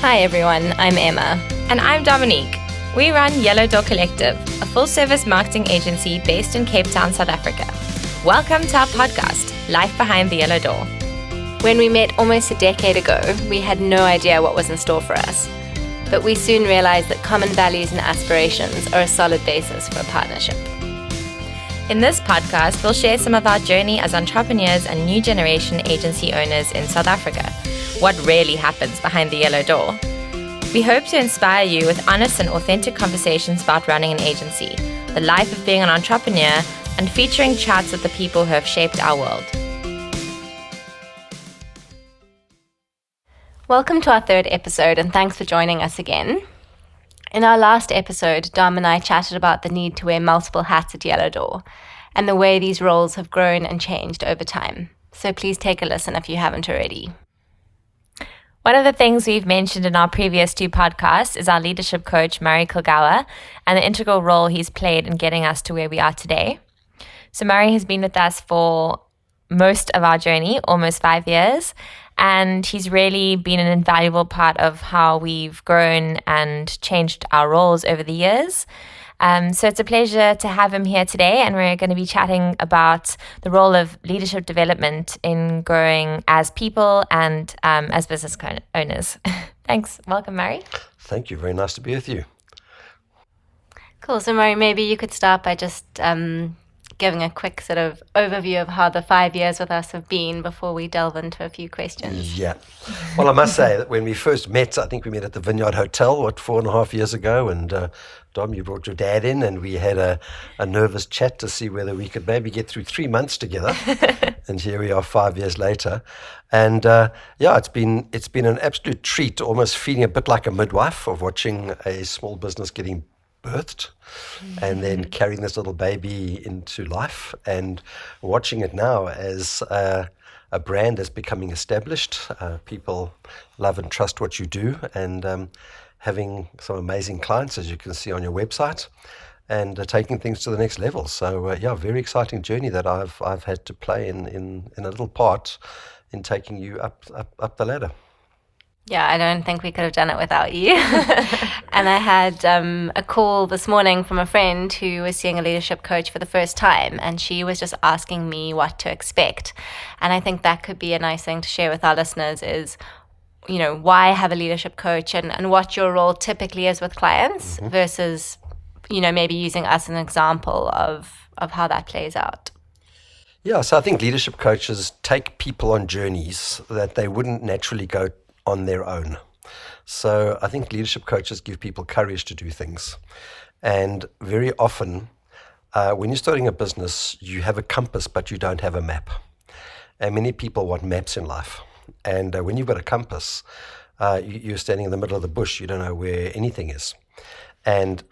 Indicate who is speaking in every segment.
Speaker 1: Hi everyone, I'm Emma.
Speaker 2: And I'm Dominique. We run Yellow Door Collective, a full-service marketing agency based in Cape Town, South Africa. Welcome to our podcast, Life Behind the Yellow Door.
Speaker 1: When we met almost a decade ago, we had no idea what was in store for us. But we soon realized that common values and aspirations are a solid basis for a partnership.
Speaker 2: In this podcast, we'll share some of our journey as entrepreneurs and new generation agency owners in South Africa. What really happens behind the yellow door. We hope to inspire you with honest and authentic conversations about running an agency, the life of being an entrepreneur, and featuring chats with the people who have shaped our world.
Speaker 1: Welcome to our third episode, and thanks for joining us again. In our last episode, Dom and I chatted about the need to wear multiple hats at Yellow Door, and the way these roles have grown and changed over time. So please take a listen if you haven't already.
Speaker 2: One of the things we've mentioned in our previous two podcasts is our leadership coach, Murray Kilgour, and the integral role he's played in getting us to where we are today. So Murray has been with us for most of our journey, almost 5 years, and he's really been an invaluable part of how we've grown and changed our roles over the years. So it's a pleasure to have him here today, and we're going to be chatting about the role of leadership development in growing as people and as business owners. Thanks. Welcome, Murray.
Speaker 3: Thank you. Very nice to be with you.
Speaker 1: Cool. So, Murray, maybe you could start by just giving a quick sort of overview of how the 5 years with us have been before we delve into a few questions.
Speaker 3: Yeah. Well, I must say that when we first met, I think we met at the Vineyard Hotel, 4.5 years ago, and Dom, you brought your dad in, and we had a nervous chat to see whether we could maybe get through 3 months together. And here we are 5 years later. And it's been an absolute treat, almost feeling a bit like a midwife of watching a small business getting birthed and then carrying this little baby into life and watching it now as a brand that's becoming established. People love and trust what you do, and having some amazing clients, as you can see on your website, and taking things to the next level. So very exciting journey that I've had to play in a little part in taking you up the ladder.
Speaker 1: Yeah, I don't think we could have done it without you. And I had a call this morning from a friend who was seeing a leadership coach for the first time, and she was just asking me what to expect. And I think that could be a nice thing to share with our listeners is, why have a leadership coach and what your role typically is with clients versus, maybe using us as an example of how that plays out.
Speaker 3: Yeah, so I think leadership coaches take people on journeys that they wouldn't naturally go on their own. So I think leadership coaches give people courage to do things. And very often, when you're starting a business, you have a compass, but you don't have a map. And many people want maps in life. And when you've got a compass, you're standing in the middle of the bush. You don't know where anything is. And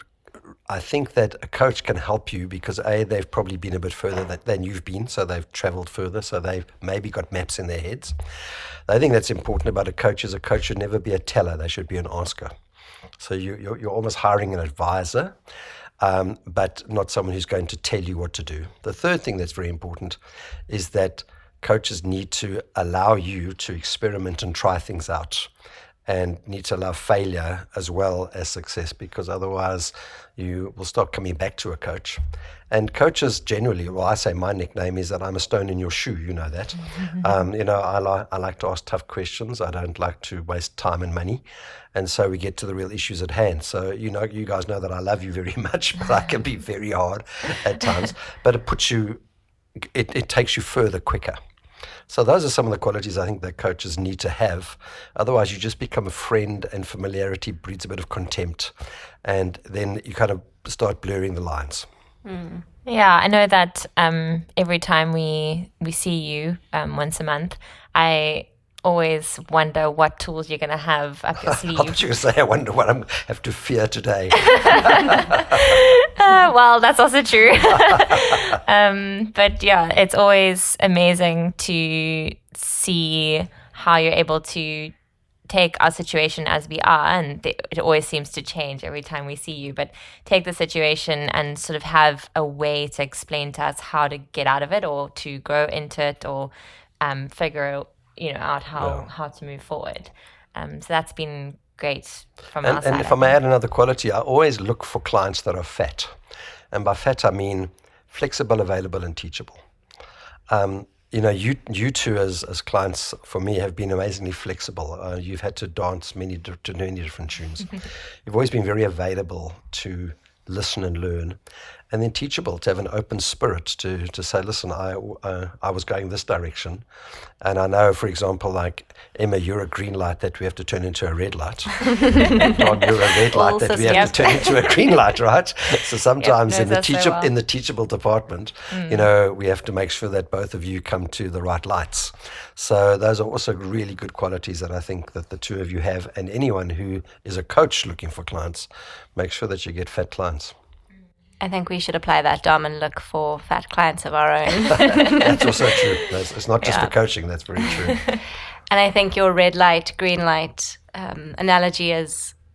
Speaker 3: I think that a coach can help you because they've probably been a bit further than you've been, so they've traveled further, so they've maybe got maps in their heads. The thing that's important about a coach is a coach should never be a teller, they should be an asker. So you're almost hiring an advisor, but not someone who's going to tell you what to do. The third thing that's very important is that coaches need to allow you to experiment and try things out, and need to allow failure as well as success, because otherwise you will stop coming back to a coach. And coaches generally, I say my nickname is that I'm a stone in your shoe, you know that. I like to ask tough questions. I don't like to waste time and money. And so we get to the real issues at hand. So, you guys know that I love you very much, but I can be very hard at times. But it takes you further quicker. So those are some of the qualities I think that coaches need to have. Otherwise, you just become a friend, and familiarity breeds a bit of contempt. And then you kind of start blurring the lines.
Speaker 2: Yeah, I know that every time we see you once a month, I always wonder what tools you're going to have up your sleeve.
Speaker 3: I thought you were going to say, I wonder what I have to fear today.
Speaker 2: Well, that's also true. But yeah, it's always amazing to see how you're able to take our situation as we are, and it always seems to change every time we see you, but take the situation and sort of have a way to explain to us how to get out of it or to grow into it or figure out how to move forward. So that's been great from our side.
Speaker 3: And if I may add another quality, I always look for clients that are fat. And by fat, I mean flexible, available, and teachable. You two as clients for me have been amazingly flexible. You've had to dance to many different tunes. You've always been very available to listen and learn, and then teachable, to have an open spirit to say, listen, I was going this direction, and I know, for example, like Emma, you're a green light that we have to turn into a red light. John, you're a red light that we have to turn into a green light, right? So sometimes in the teachable department, we have to make sure that both of you come to the right lights. So those are also really good qualities that I think that the two of you have, and anyone who is a coach looking for clients, make sure that you get fat clients.
Speaker 1: I think we should apply that, Dom, and look for fat clients of our own.
Speaker 3: That's also true. It's not just for coaching. That's very true.
Speaker 1: And I think your red light, green light analogy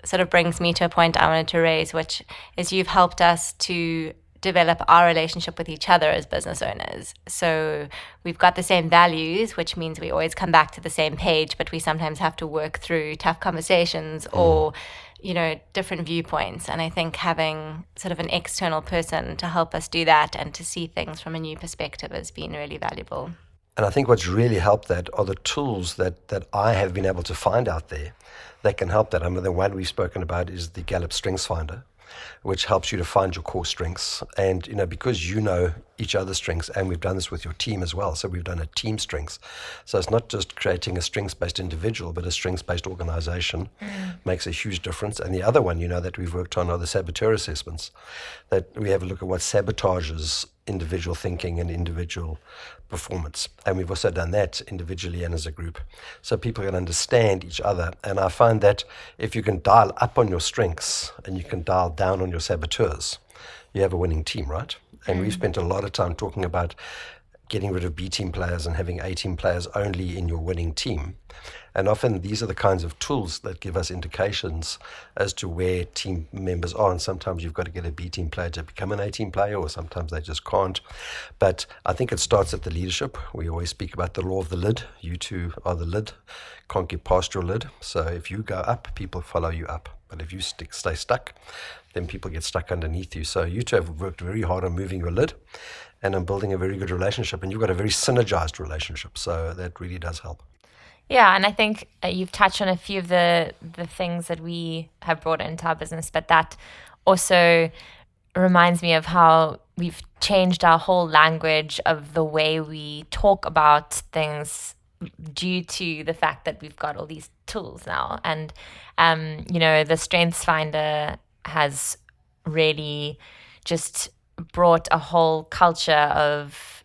Speaker 1: sort of brings me to a point I wanted to raise, which is you've helped us to develop our relationship with each other as business owners. So we've got the same values, which means we always come back to the same page, but we sometimes have to work through tough conversations or different viewpoints. And I think having sort of an external person to help us do that and to see things from a new perspective has been really valuable.
Speaker 3: And I think what's really helped that are the tools that I have been able to find out there that can help that. I mean, the one we've spoken about is the Gallup Strengths Finder, which helps you to find your core strengths. And, because you know each other's strengths, and we've done this with your team as well. So we've done a team strengths. So it's not just creating a strengths-based individual, but a strengths-based organization makes a huge difference. And the other one, that we've worked on are the saboteur assessments, that we have a look at what sabotages individual thinking and individual performance. And we've also done that individually and as a group, so people can understand each other. And I find that if you can dial up on your strengths and you can dial down on your saboteurs, you have a winning team, right? And we've spent a lot of time talking about getting rid of B team players and having A team players only in your winning team. And often these are the kinds of tools that give us indications as to where team members are. And sometimes you've got to get a B team player to become an A team player, or sometimes they just can't. But I think it starts at the leadership. We always speak about the law of the lid. You two are the lid. Can't get past your lid. So if you go up, people follow you up. But if you stay stuck, then people get stuck underneath you. So you two have worked very hard on moving your lid and on building a very good relationship. And you've got a very synergized relationship. So that really does help.
Speaker 2: Yeah, and I think you've touched on a few of the things that we have brought into our business, but that also reminds me of how we've changed our whole language of the way we talk about things due to the fact that we've got all these tools now. And, the Strengths Finder has really just brought a whole culture of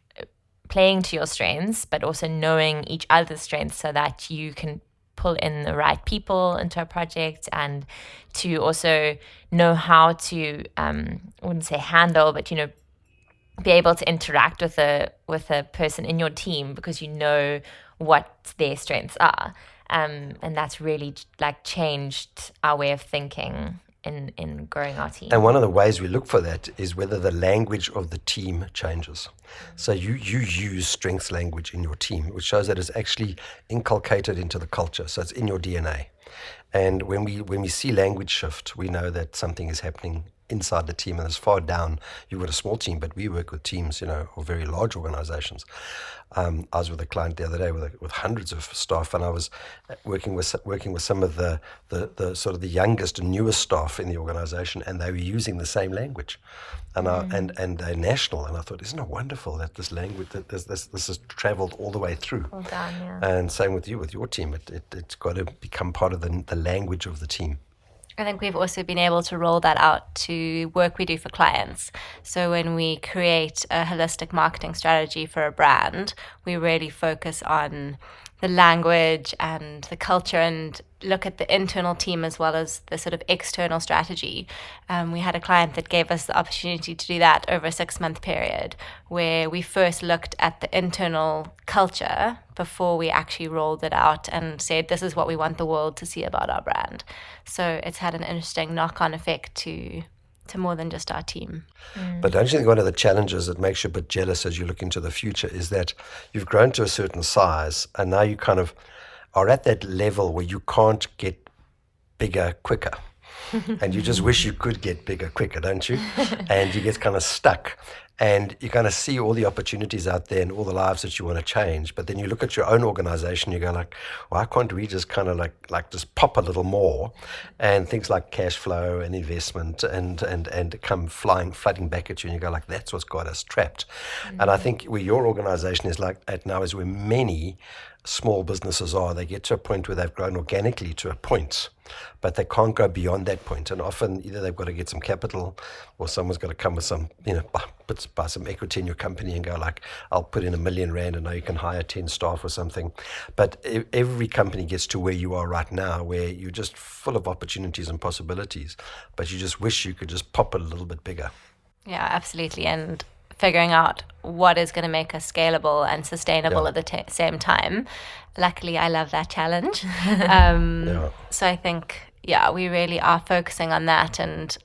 Speaker 2: playing to your strengths, but also knowing each other's strengths so that you can pull in the right people into a project, and to also know how to, I wouldn't say handle, but, be able to interact with a person in your team because you know what their strengths are. And that's really changed our way of thinking in growing our team.
Speaker 3: And one of the ways we look for that is whether the language of the team changes. So you use strengths language in your team, which shows that it's actually inculcated into the culture. So it's in your DNA. And when we see language shift, we know that something is happening inside the team. And as far down, you've got a small team, but we work with teams, or very large organizations. I was with a client the other day with hundreds of staff, and I was working with some of the sort of the youngest and newest staff in the organization, and they were using the same language, and they're national. And I thought, isn't it wonderful that this language, that this has traveled all the way through?
Speaker 2: Well done, yeah.
Speaker 3: And same with you, with your team, it's got to become part of the language of the team.
Speaker 1: I think we've also been able to roll that out to work we do for clients. So when we create a holistic marketing strategy for a brand, we really focus on the language and the culture and look at the internal team as well as the sort of external strategy. We had a client that gave us the opportunity to do that over a 6-month period, where we first looked at the internal culture before we actually rolled it out and said, this is what we want the world to see about our brand. So it's had an interesting knock-on effect to more than just our team.
Speaker 3: But don't you think one of the challenges that makes you a bit jealous as you look into the future is that you've grown to a certain size and now you kind of are at that level where you can't get bigger, quicker. And you just wish you could get bigger quicker, don't you? And you get kind of stuck. And you kind of see all the opportunities out there and all the lives that you want to change. But then you look at your own organization, you go like, why can't we just kind of like just pop a little more? And things like cash flow and investment and come flooding back at you. And you go like, that's what's got us trapped. Mm-hmm. And I think where your organization is like at now is where many small businesses are. They get to a point where they've grown organically to a point, but they can't go beyond that point. And often either they've got to get some capital or someone's got to come with some, buy some equity in your company and go like, I'll put in R1 million and now you can hire 10 staff or something. But every company gets to where you are right now, where you're just full of opportunities and possibilities, but you just wish you could just pop it a little bit bigger.
Speaker 1: Yeah, absolutely. And figuring out what is going to make us scalable and sustainable at the same time. Luckily, I love that challenge. So I think, we really are focusing on that. And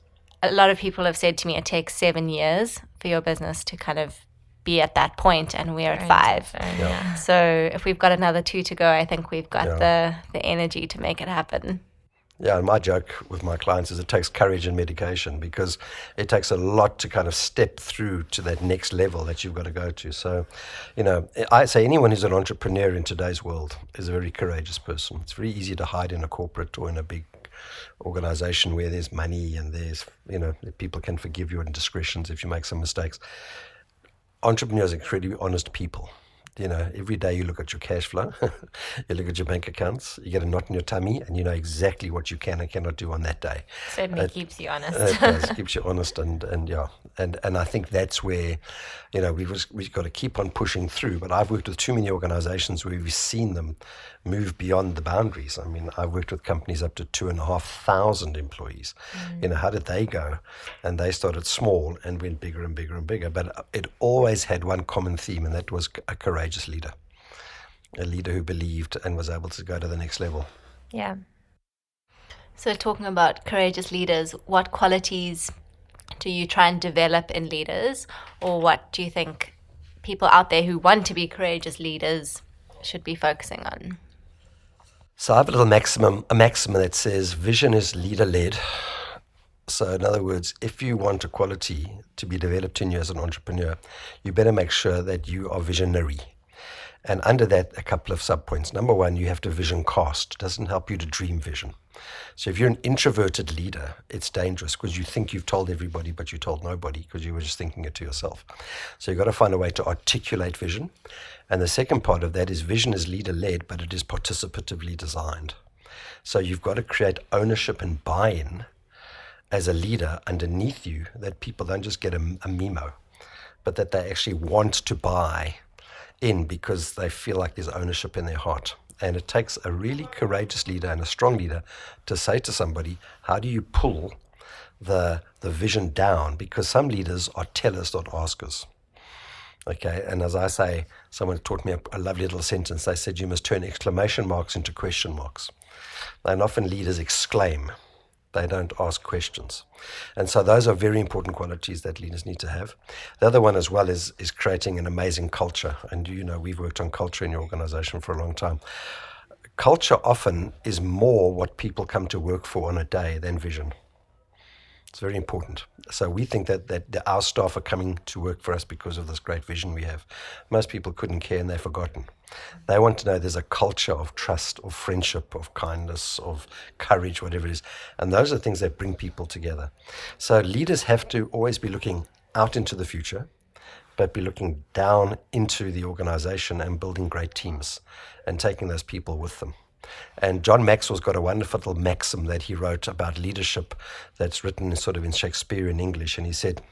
Speaker 1: a lot of people have said to me, it takes 7 years for your business to kind of be at that point, and we're at 5. So if we've got another 2 to go, I think we've got the energy to make it happen.
Speaker 3: Yeah, and my joke with my clients is it takes courage and medication, because it takes a lot to kind of step through to that next level that you've got to go to. So, I say anyone who's an entrepreneur in today's world is a very courageous person. It's very easy to hide in a corporate or in a big organization where there's money and there's, people can forgive your indiscretions if you make some mistakes. Entrepreneurs are incredibly honest people. Every day you look at your cash flow, you look at your bank accounts, you get a knot in your tummy, and you know exactly what you can and cannot do on that day.
Speaker 2: Certainly keeps you honest.
Speaker 3: It does, keeps you honest, and I think that's where, we've got to keep on pushing through. But I've worked with too many organizations where we've seen them move beyond the boundaries. I mean, I've worked with companies up to 2,500 employees. How did they go? And they started small and went bigger and bigger and bigger. But it always had one common theme, and that was a courageous leader. A leader who believed and was able to go to the next level.
Speaker 2: Yeah.
Speaker 1: So talking about courageous leaders, what qualities do you try and develop in leaders, or what do you think people out there who want to be courageous leaders should be focusing on?
Speaker 3: So I have a maxim that says vision is leader-led. So in other words, if you want a quality to be developed in you as an entrepreneur, you better make sure that you are visionary. And under that, a couple of subpoints. Number one, you have to vision cast. It doesn't help you to dream vision. So if you're an introverted leader, it's dangerous because you think you've told everybody, but you told nobody because you were just thinking it to yourself. So you've got to find a way to articulate vision. And the second part of that is vision is leader-led, but it is participatively designed. So you've got to create ownership and buy-in as a leader underneath you, that people don't just get a memo, but that they actually want to buy in because they feel like there's ownership in their heart. And it takes a really courageous leader and a strong leader to say to somebody, how do you pull the vision down? Because some leaders are tellers, not askers. Okay, and as I say, someone taught me a lovely little sentence. They said you must turn exclamation marks into question marks. And often leaders exclaim. They don't ask questions. And so those are very important qualities that leaders need to have. The other one as well is creating an amazing culture. And we've worked on culture in your organization for a long time. Culture often is more what people come to work for on a day than vision. It's very important. So we think that our staff are coming to work for us because of this great vision we have. Most people couldn't care and they've forgotten. They want to know there's a culture of trust, of friendship, of kindness, of courage, whatever it is. And those are things that bring people together. So leaders have to always be looking out into the future, but be looking down into the organization and building great teams and taking those people with them. And John Maxwell's got a wonderful little maxim that he wrote about leadership that's written sort of in Shakespearean English. And he said,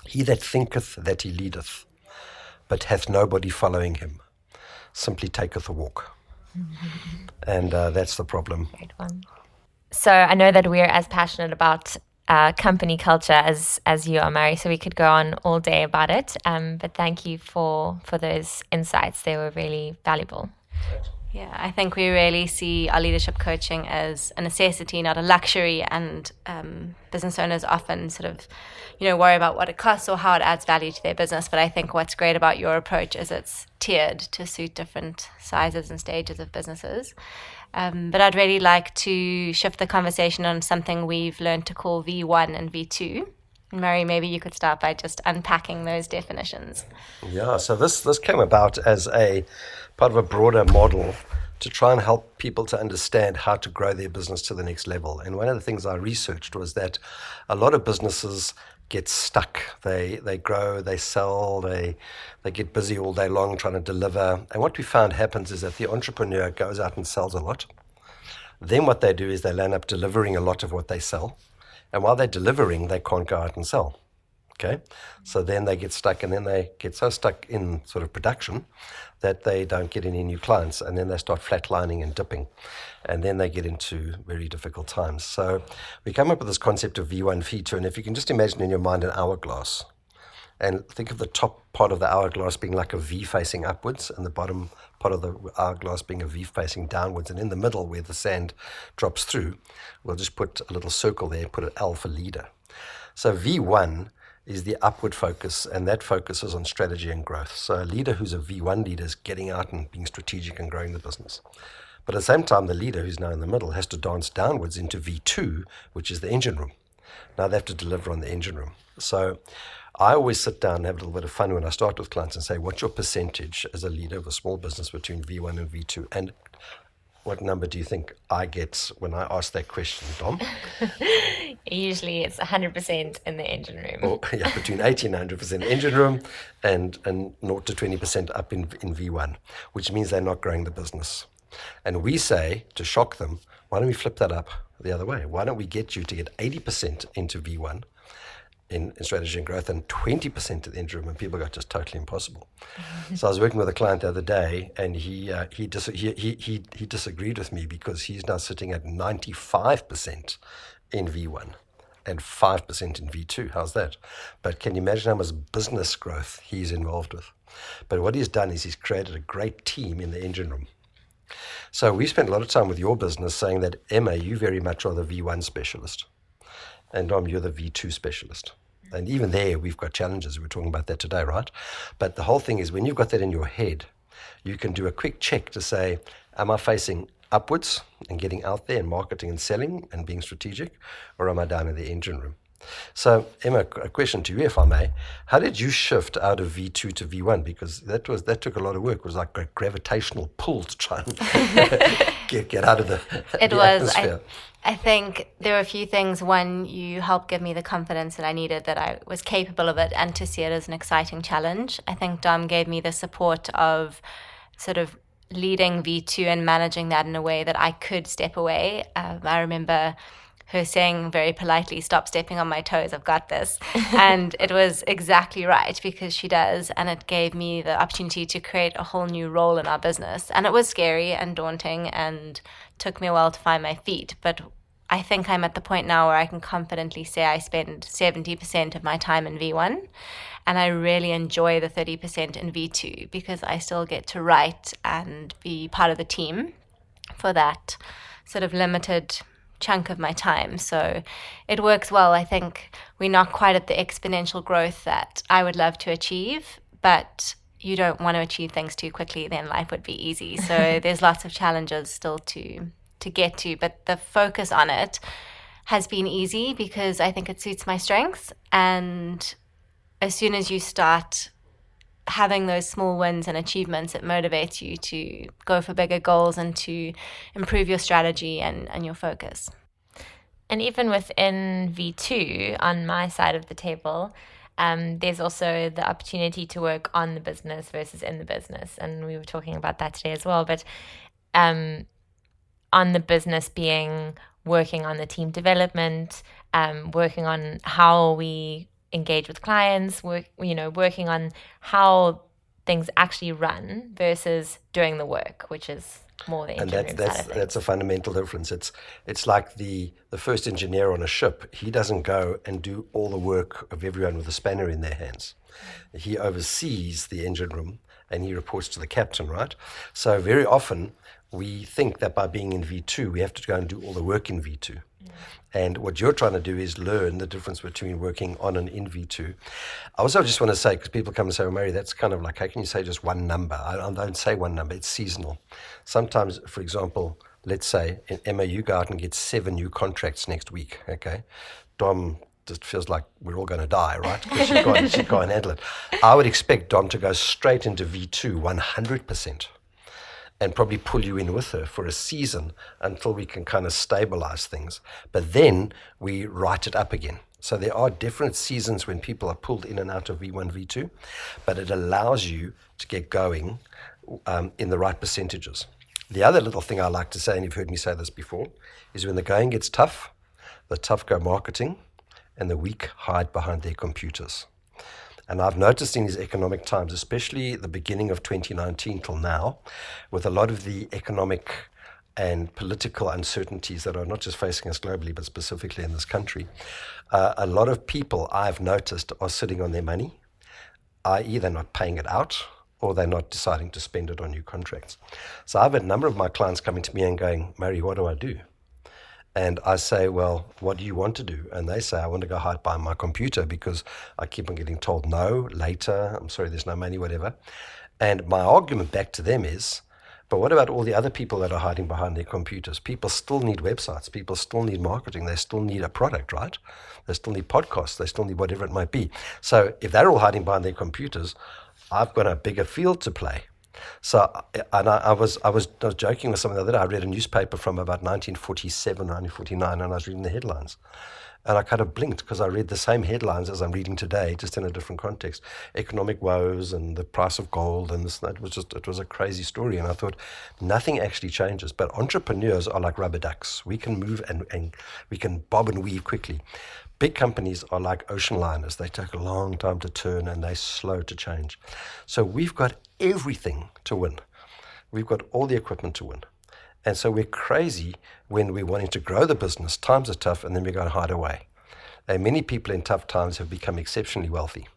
Speaker 3: "He that thinketh that he leadeth, but hath nobody following him, simply taketh a walk." And that's the problem.
Speaker 2: Great one. So I know that we're as passionate about company culture as you are, Murray, so we could go on all day about it. But thank you for those insights. They were really valuable.
Speaker 1: Yeah, I think we really see our leadership coaching as a necessity, not a luxury. And business owners often sort of, worry about what it costs or how it adds value to their business. But I think what's great about your approach is it's tiered to suit different sizes and stages of businesses. But I'd really like to shift the conversation on something we've learned to call V1 and V2. Murray, maybe you could start by just unpacking those definitions.
Speaker 3: Yeah, so this came about as a part of a broader model to try and help people to understand how to grow their business to the next level. And one of the things I researched was that a lot of businesses get stuck. They grow, they sell, they get busy all day long trying to deliver. And what we found happens is that the entrepreneur goes out and sells a lot. Then what they do is they land up delivering a lot of what they sell. And while they're delivering, they can't go out and sell. Okay, so then they get stuck, and then they get so stuck in sort of production that they don't get any new clients, and then they start flatlining and dipping, and then they get into very difficult times. So we come up with this concept of V1, V2, and if you can just imagine in your mind an hourglass, and think of the top part of the hourglass being like a V facing upwards, and the bottom part of the hourglass being a V facing downwards, and in the middle where the sand drops through, we'll just put a little circle there, put an L for leader. So V1 is the upward focus, and that focuses on strategy and growth. So a leader who's a V1 leader is getting out and being strategic and growing the business. But at the same time, the leader who's now in the middle has to dance downwards into V2, which is the engine room. Now they have to deliver on the engine room. So I always sit down and have a little bit of fun when I start with clients and say, what's your percentage as a leader of a small business between V1 and V2? And what number do you think I get when I ask that question, Dom?
Speaker 2: Usually it's 100% in the engine room.
Speaker 3: Or, yeah, between 80 and 100% engine room and 0 to 20% up in V1, which means they're not growing the business. And we say, to shock them, why don't we flip that up the other way? Why don't we get you to get 80% into V1 in strategy and growth and 20% at the engine room? And people go, just totally impossible. So I was working with a client the other day, and he disagreed with me because he's now sitting at 95% in V1 and 5% in V2. How's that? But can you imagine how much business growth he's involved with? But what he's done is he's created a great team in the engine room. So we spent a lot of time with your business saying that, Emma, you very much are the V1 specialist, and Dom, you're the V2 specialist. And even there, we've got challenges. We were talking about that today, right? But the whole thing is, when you've got that in your head, you can do a quick check to say, am I facing upwards and getting out there and marketing and selling and being strategic, or am I down in the engine room? So, Emma, a question to you, if I may. How did you shift out of V2 to V1? Because that took a lot of work. It was like a gravitational pull to try and get out of the atmosphere.
Speaker 1: I think there were a few things. One, you helped give me the confidence that I needed, that I was capable of it, and to see it as an exciting challenge. I think Dom gave me the support of sort of leading V2 and managing that in a way that I could step away. I remember her saying very politely, stop stepping on my toes, I've got this. And it was exactly right, because she does. And it gave me the opportunity to create a whole new role in our business. And it was scary and daunting and took me a while to find my feet. But I think I'm at the point now where I can confidently say I spend 70% of my time in V1. And I really enjoy the 30% in V2, because I still get to write and be part of the team for that sort of limited chunk of my time. So it works well. I think we're not quite at the exponential growth that I would love to achieve, but you don't want to achieve things too quickly, then life would be easy. So there's lots of challenges still to get to, but the focus on it has been easy because I think it suits my strengths. And as soon as you start having those small wins and achievements, it motivates you to go for bigger goals and to improve your strategy and your focus.
Speaker 2: And even within V2, on my side of the table, there's also the opportunity to work on the business versus in the business. And we were talking about that today as well. But on the business being working on the team development, working on how we engage with clients, working on how things actually run versus doing the work, which is more the engine room side of things.
Speaker 3: That's a fundamental difference. It's like the first engineer on a ship. He doesn't go and do all the work of everyone with a spanner in their hands. He oversees the engine room and he reports to the captain, right? So very often we think that by being in V2, we have to go and do all the work in V2. And what you're trying to do is learn the difference between working on and in V2. I also just want to say, because people come and say, "Oh, Mary, that's kind of like, how can you say just one number?" I don't say one number, it's seasonal. Sometimes, for example, let's say, Emma, you go out and get 7 new contracts next week, okay? Dom just feels like we're all going to die, right? Because she can't handle it. I would expect Dom to go straight into V2 100%. And probably pull you in with her for a season until we can kind of stabilize things. But then we write it up again. So there are different seasons when people are pulled in and out of V1, V2, but it allows you to get going in the right percentages. The other little thing I like to say, and you've heard me say this before, is when the going gets tough, the tough go marketing, and the weak hide behind their computers. And I've noticed in these economic times, especially the beginning of 2019 till now, with a lot of the economic and political uncertainties that are not just facing us globally, but specifically in this country, a lot of people I've noticed are sitting on their money, i.e. they're not paying it out, or they're not deciding to spend it on new contracts. So I've had a number of my clients coming to me and going, "Murray, what do I do?" And I say, "Well, what do you want to do?" And they say, "I want to go hide behind my computer because I keep on getting told no, later, I'm sorry, there's no money, whatever." And my argument back to them is, but what about all the other people that are hiding behind their computers? People still need websites. People still need marketing. They still need a product, right? They still need podcasts. They still need whatever it might be. So if they're all hiding behind their computers, I've got a bigger field to play. So, and I was joking with someone the other day. I read a newspaper from about 1947, 1949, and I was reading the headlines. And I kind of blinked because I read the same headlines as I'm reading today, just in a different context. Economic woes and the price of gold and this and that. It was a crazy story. And I thought, nothing actually changes. But entrepreneurs are like rubber ducks. We can move and we can bob and weave quickly. Big companies are like ocean liners. They take a long time to turn and they're slow to change. So we've got everything to win. We've got all the equipment to win. And so we're crazy when we're wanting to grow the business. Times are tough and then we go and hide away. And many people in tough times have become exceptionally wealthy.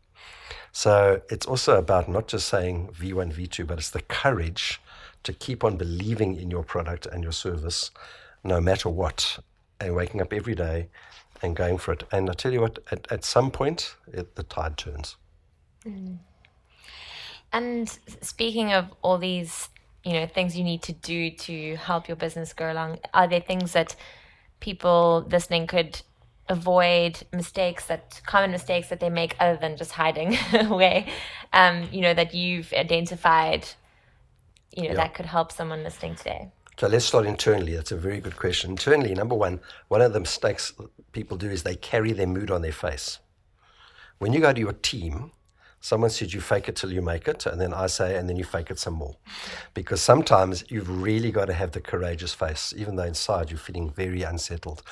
Speaker 3: So it's also about not just saying V1, V2, but it's the courage to keep on believing in your product and your service no matter what, and waking up every day and going for it. And I tell you what, at some point, the tide turns.
Speaker 2: Mm. And speaking of all these, things you need to do to help your business go along, are there things that people listening could avoid, common mistakes that they make other than just hiding away, that you've identified, that could help someone listening today?
Speaker 3: So let's start internally. That's a very good question. Internally, number one of the mistakes people do is they carry their mood on their face. When you go to your team, someone said you fake it till you make it, and then I say, and then you fake it some more. Because sometimes you've really got to have the courageous face, even though inside you're feeling very unsettled.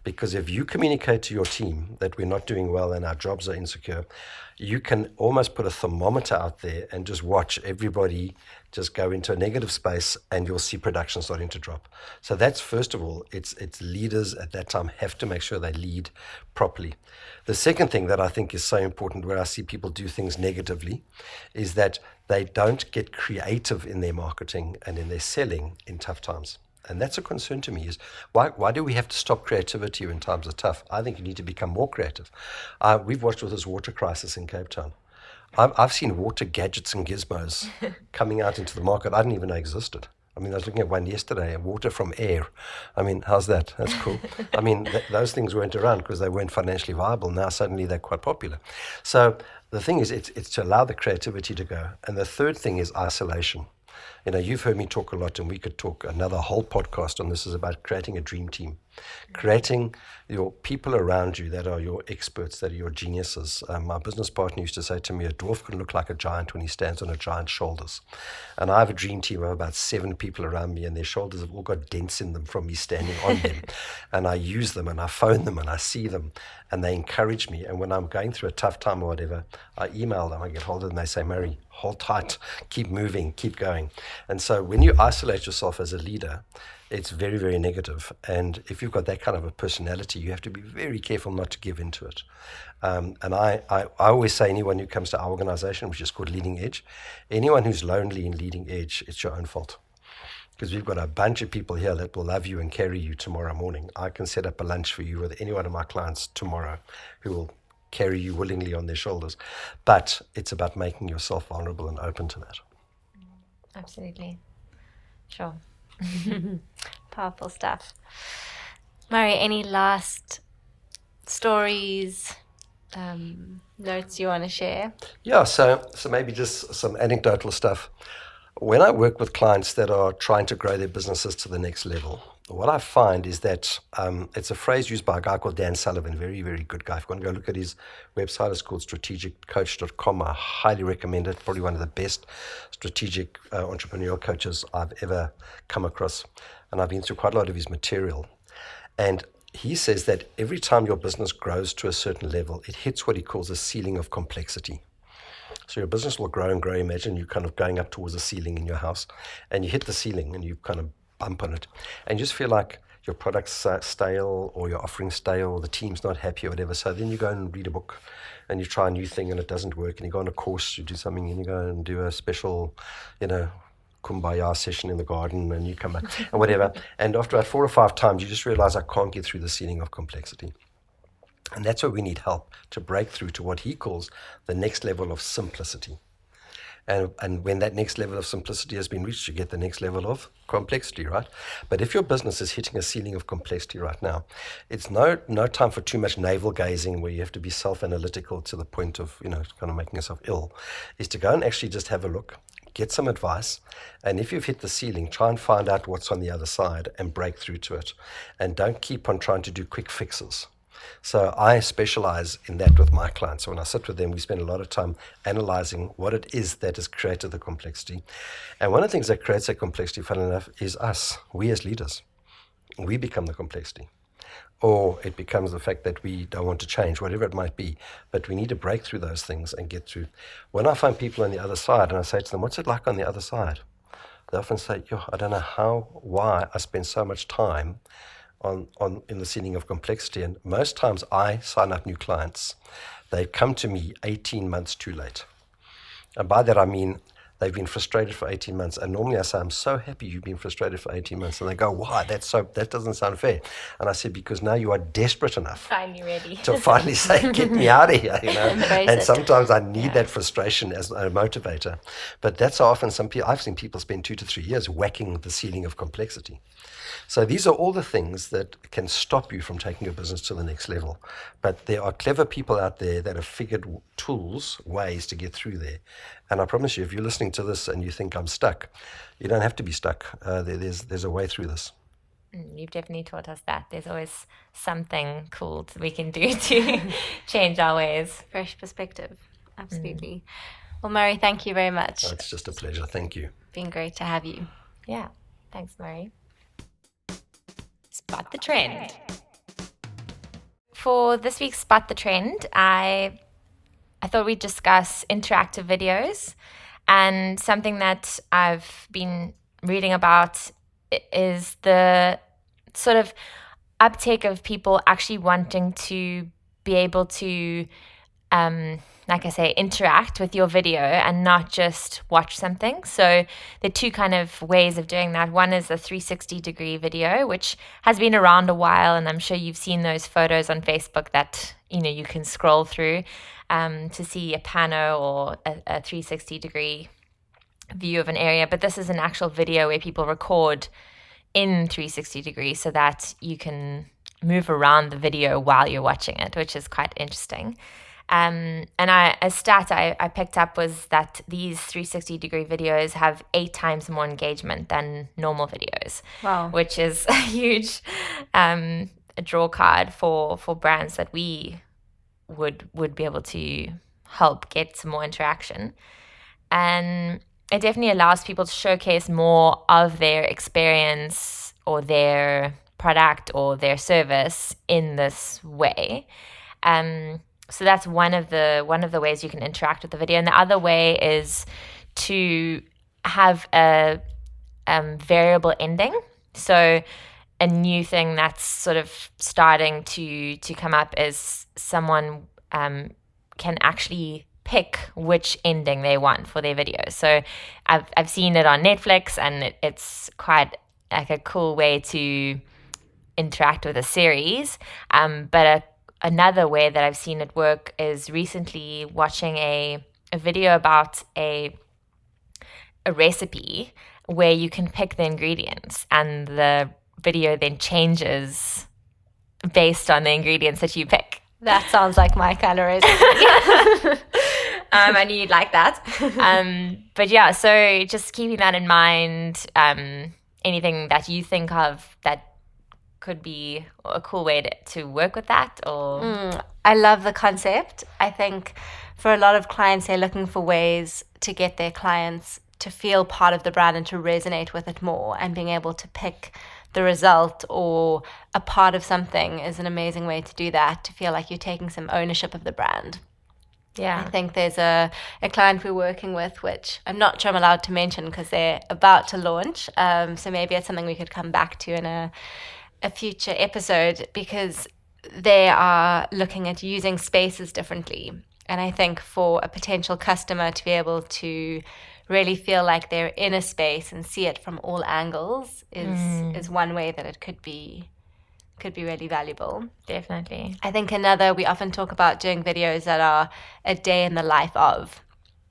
Speaker 3: Because if you communicate to your team that we're not doing well and our jobs are insecure, you can almost put a thermometer out there and just watch everybody just go into a negative space, and you'll see production starting to drop. So that's, first of all, it's leaders at that time have to make sure they lead properly. The second thing that I think is so important, where I see people do things negatively, is that they don't get creative in their marketing and in their selling in tough times. And that's a concern to me, is why do we have to stop creativity when times are tough? I think you need to become more creative. We've watched with this water crisis in Cape Town. I've seen water gadgets and gizmos coming out into the market I didn't even know existed. I mean, I was looking at one yesterday, water from air. I mean, how's that? That's cool. I mean, those things weren't around because they weren't financially viable. Now suddenly they're quite popular. So the thing is, it's to allow the creativity to go. And the third thing is isolation. You've heard me talk a lot, and we could talk another whole podcast on this, is about creating a dream team. Creating your people around you that are your experts, that are your geniuses. My business partner used to say to me, a dwarf can look like a giant when he stands on a giant's shoulders. And I have a dream team of about 7 people around me, and their shoulders have all got dents in them from me standing on them. And I use them, and I phone them, and I see them, and they encourage me. And when I'm going through a tough time or whatever, I email them, I get hold of them, and they say, "Murray, hold tight, keep moving, keep going." And so when you isolate yourself as a leader, it's very, very negative. And if you've got that kind of a personality, you have to be very careful not to give into it. And I always say anyone who comes to our organization, which is called Leading Edge, anyone who's lonely in Leading Edge, it's your own fault. Because we've got a bunch of people here that will love you and carry you tomorrow morning. I can set up a lunch for you with any one of my clients tomorrow who will carry you willingly on their shoulders. But it's about making yourself vulnerable and open to that.
Speaker 2: Absolutely. Sure.
Speaker 1: Powerful stuff. Murray, any last stories, notes you want to share?
Speaker 3: Yeah, so maybe just some anecdotal stuff. When I work with clients that are trying to grow their businesses to the next level, what I find is that it's a phrase used by a guy called Dan Sullivan, very, very good guy. If you want to go look at his website, it's called strategiccoach.com. I highly recommend it. Probably one of the best strategic entrepreneurial coaches I've ever come across. And I've been through quite a lot of his material. And he says that every time your business grows to a certain level, it hits what he calls a ceiling of complexity. So your business will grow and grow. Imagine you're kind of going up towards a ceiling in your house, and you hit the ceiling and you kind of bump on it, and you just feel like your product's stale, or your offering's stale, or the team's not happy or whatever. So then you go and read a book and you try a new thing and it doesn't work, and you go on a course, you do something, and you go and do a special, kumbaya session in the garden, and you come back and whatever. And after about 4 or 5 times, you just realize I can't get through the ceiling of complexity. And that's where we need help to break through to what he calls the next level of simplicity. And when that next level of simplicity has been reached, you get the next level of complexity, right? But if your business is hitting a ceiling of complexity right now, it's no time for too much navel gazing where you have to be self-analytical to the point of, kind of making yourself ill. Is to go and actually just have a look, get some advice, and if you've hit the ceiling, try and find out what's on the other side and break through to it. And don't keep on trying to do quick fixes. So I specialize in that with my clients. So when I sit with them, we spend a lot of time analyzing what it is that has created the complexity. And one of the things that creates that complexity, funnily enough, is us, we as leaders. We become the complexity. Or it becomes the fact that we don't want to change, whatever it might be. But we need to break through those things and get through. When I find people on the other side, and I say to them, what's it like on the other side? They often say, I don't know why I spend so much time in the ceiling of complexity. And most times I sign up new clients. They come to me 18 months too late. And by that I mean they've been frustrated for 18 months. And normally I say, I'm so happy you've been frustrated for 18 months. And they go, why? That doesn't sound fair. And I said, because now you are desperate enough.
Speaker 2: Finally ready.
Speaker 3: To finally say, get me out of here,
Speaker 1: Embrace
Speaker 3: And
Speaker 1: it.
Speaker 3: sometimes I need that frustration as a motivator. But that's how often I've seen people spend 2 to 3 years whacking the ceiling of complexity. So these are all the things that can stop you from taking your business to the next level. But there are clever people out there that have figured ways to get through there. And I promise you, if you're listening to this and you think I'm stuck, you don't have to be stuck. There's a way through this.
Speaker 2: You've definitely taught us that. There's always something cool that we can do to change our ways.
Speaker 1: Fresh perspective. Absolutely. Well, Murray, thank you very much.
Speaker 3: It's just a pleasure. Thank you.
Speaker 1: It's been great to have you.
Speaker 2: Yeah. Thanks, Murray. Spot the trend. For this week's Spot the Trend, I thought we'd discuss interactive videos, and something that I've been reading about is the sort of uptake of people actually wanting to be able to, like I say, interact with your video and not just watch something. So there are 2 kind of ways of doing that. One is a 360-degree video, which has been around a while, and I'm sure you've seen those photos on Facebook that you can scroll through to see a pano or a 360-degree view of an area. But this is an actual video where people record in 360 degrees so that you can move around the video while you're watching it, which is quite interesting. And a stat I picked up was that these 360-degree videos have 8 times more engagement than normal videos.
Speaker 1: Wow.
Speaker 2: Which is a huge a draw card for brands that we would be able to help get some more interaction. And it definitely allows people to showcase more of their experience or their product or their service in this way. So that's one of the ways you can interact with the video. And the other way is to have a variable ending. So a new thing that's sort of starting to come up is someone can actually pick which ending they want for their video. So I've seen it on Netflix, and it's quite like a cool way to interact with a series. But another way that I've seen it work is recently watching a video about a recipe where you can pick the ingredients, and the video then changes based on the ingredients that you pick.
Speaker 1: That sounds like my kind of recipe.
Speaker 2: I knew you'd like that. But yeah, so just keeping that in mind, anything that you think of that could be a cool way to work with that, or
Speaker 1: I love the concept. I think for a lot of clients, they're looking for ways to get their clients to feel part of the brand and to resonate with it more, and being able to pick the result or a part of something is an amazing way to do that, to feel like you're taking some ownership of the brand.
Speaker 2: Yeah.
Speaker 1: I think there's a client we're working with, which I'm not sure I'm allowed to mention because they're about to launch. So maybe it's something we could come back to in a future episode, because they are looking at using spaces differently. And I think for a potential customer to be able to really feel like they're in a space and see it from all angles is one way that it could be really valuable.
Speaker 2: Definitely.
Speaker 1: I think another, we often talk about doing videos that are a day in the life of,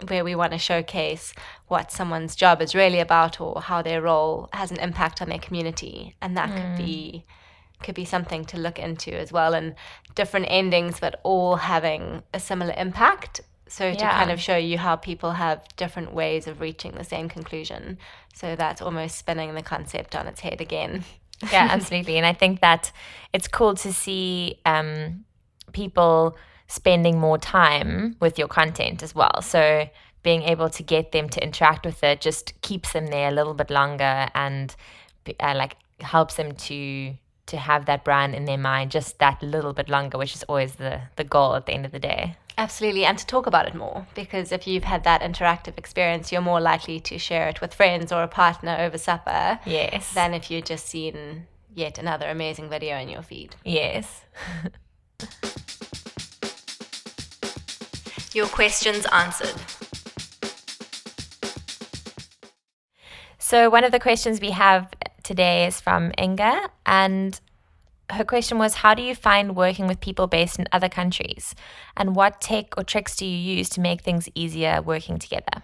Speaker 1: where we want to showcase what someone's job is really about, or how their role has an impact on their community. And that could be something to look into as well, and different endings but all having a similar impact. So to kind of show you how people have different ways of reaching the same conclusion. So that's almost spinning the concept on its head again.
Speaker 2: Yeah, absolutely. And I think that it's cool to see people spending more time with your content as well. So being able to get them to interact with it just keeps them there a little bit longer, and like helps them to have that brand in their mind just that little bit longer, which is always the goal at the end of the day.
Speaker 1: Absolutely, and to talk about it more, because if you've had that interactive experience, you're more likely to share it with friends or a partner over supper.
Speaker 2: Yes.
Speaker 1: Than if you've just seen yet another amazing video in your feed.
Speaker 2: Yes.
Speaker 1: Your questions answered.
Speaker 2: So one of the questions we have today is from Inga, and her question was, how do you find working with people based in other countries, and what tech or tricks do you use to make things easier working together?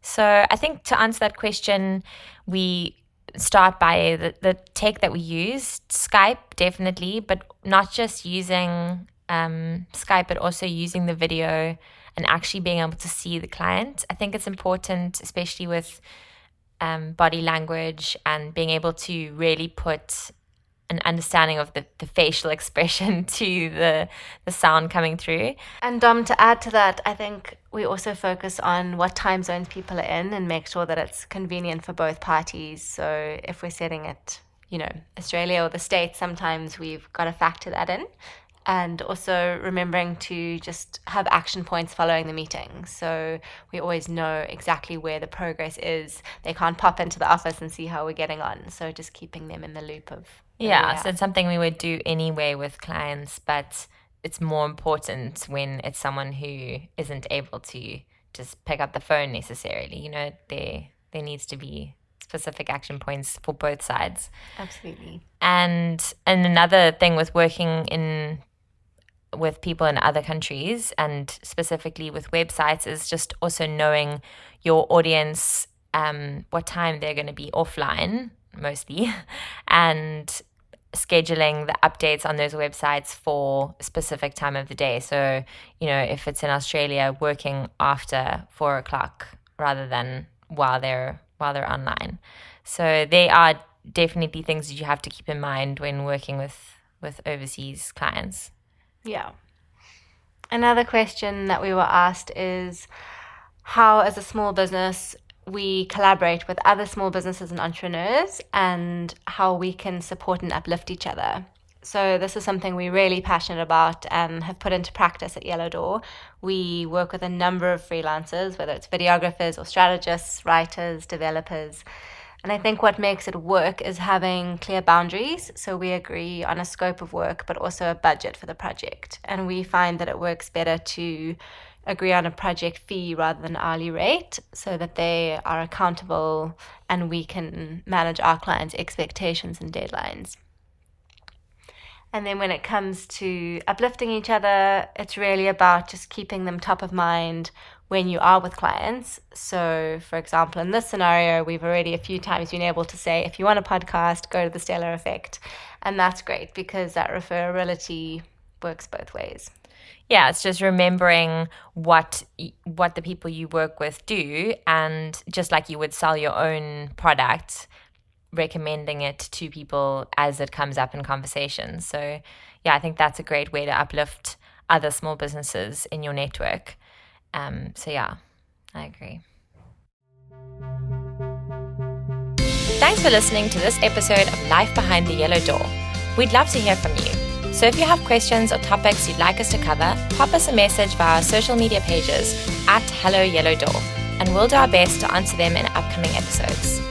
Speaker 2: So I think to answer that question, we start by the tech that we use. Skype, definitely, but not just using Skype, but also using the video and actually being able to see the client. I think it's important, especially with body language, and being able to really put an understanding of the facial expression to the sound coming through.
Speaker 1: And to add to that, I think we also focus on what time zones people are in and make sure that it's convenient for both parties. So if we're setting it, Australia or the States, sometimes we've got to factor that in. And also remembering to just have action points following the meeting. So we always know exactly where the progress is. They can't pop into the office and see how we're getting on. So just keeping them in the loop of.
Speaker 2: Yeah, so it's something we would do anyway with clients, but it's more important when it's someone who isn't able to just pick up the phone necessarily. There needs to be specific action points for both sides.
Speaker 1: Absolutely.
Speaker 2: And another thing with working with people in other countries, and specifically with websites, is just also knowing your audience, what time they're going to be offline mostly, and scheduling the updates on those websites for a specific time of the day. So, if it's in Australia, working after 4:00 rather than while they're online. So they are definitely things that you have to keep in mind when working with overseas clients.
Speaker 1: Yeah. Another question that we were asked is how, as a small business, we collaborate with other small businesses and entrepreneurs, and how we can support and uplift each other. So this is something we're really passionate about and have put into practice at Yellow Door. We work with a number of freelancers, whether it's videographers or strategists, writers, developers. And I think what makes it work is having clear boundaries. So we agree on a scope of work, but also a budget for the project. And we find that it works better to agree on a project fee rather than hourly rate, so that they are accountable and we can manage our clients' expectations and deadlines. And then when it comes to uplifting each other, it's really about just keeping them top of mind when you are with clients. So, for example, in this scenario, we've already a few times been able to say, if you want a podcast, go to the Stellar Effect. And that's great because that referability works both ways.
Speaker 2: Yeah, it's just remembering what the people you work with do, and just like you would sell your own product, recommending it to people as it comes up in conversations. So yeah, I think that's a great way to uplift other small businesses in your network. So yeah, I agree. Thanks for listening to this episode of Life Behind the Yellow Door. We'd love to hear from you. So if you have questions or topics you'd like us to cover, pop us a message via our social media pages @Hello Yellow Door, and we'll do our best to answer them in upcoming episodes.